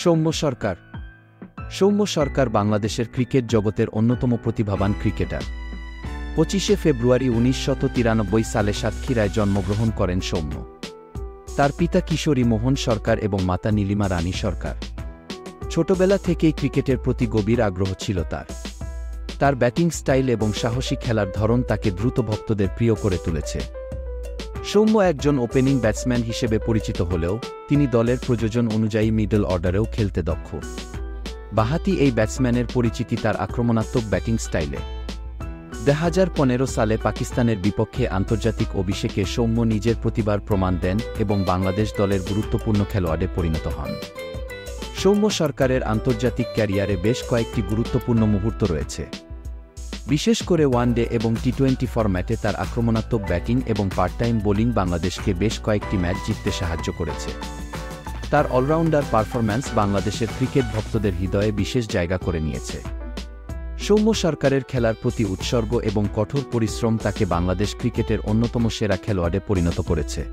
সৌম্য সরকার। সৌম্য সরকার বাংলাদেশের ক্রিকেট জগতের অন্যতম প্রতিভাবান ক্রিকেটার। 25শে ফেব্রুয়ারি 1993 সালে সাতক্ষীরায় জন্মগ্রহণ করেন সৌম্য। তার পিতা কিশোরী মোহন সরকার এবং মাতা নীলিমা রানী সরকার। ছোটবেলা থেকেই ক্রিকেটের প্রতি গভীর আগ্রহ ছিল তার। তার ব্যাটিং স্টাইল এবং সাহসী খেলার ধরন তাকে দ্রুত ভক্তদের প্রিয় করে তুলেছে। সৌম্য একজন ওপেনিং ব্যাটসম্যান হিসেবে পরিচিত হলেও তিনি দলের প্রয়োজন অনুযায়ী মিডল অর্ডারেও খেলতে দক্ষ। বাঁহাতি এই ব্যাটসম্যানের পরিচিতি তার আক্রমণাত্মক ব্যাটিং স্টাইলে। 2015 সালে পাকিস্তানের বিপক্ষে আন্তর্জাতিক অভিষেকে সৌম্য নিজের প্রতিভার প্রমাণ দেন এবং বাংলাদেশ দলের গুরুত্বপূর্ণ খেলোয়াড়ে পরিণত হন। সৌম্য সরকারের আন্তর্জাতিক ক্যারিয়ারে বেশ কয়েকটি গুরুত্বপূর্ণ মুহূর্ত রয়েছে। বিশেষ করে ওয়ানডে এবং টি20 ফরম্যাটে তার আক্রমণাত্মক ব্যাটিং এবং পার্ট টাইম বোলিং বাংলাদেশকে বেশ কয়েকটি ম্যাচ জিততে সাহায্য করেছে। তার অলরাউন্ডার পারফরম্যান্স বাংলাদেশের ক্রিকেট ভক্তদের হৃদয়ে বিশেষ জায়গা করে নিয়েছে। সৌম্য সরকারের খেলার প্রতি উৎসর্গ এবং কঠোর পরিশ্রম তাকে বাংলাদেশ ক্রিকেটের অন্যতম সেরা খেলোয়াড়ে পরিণত করেছে।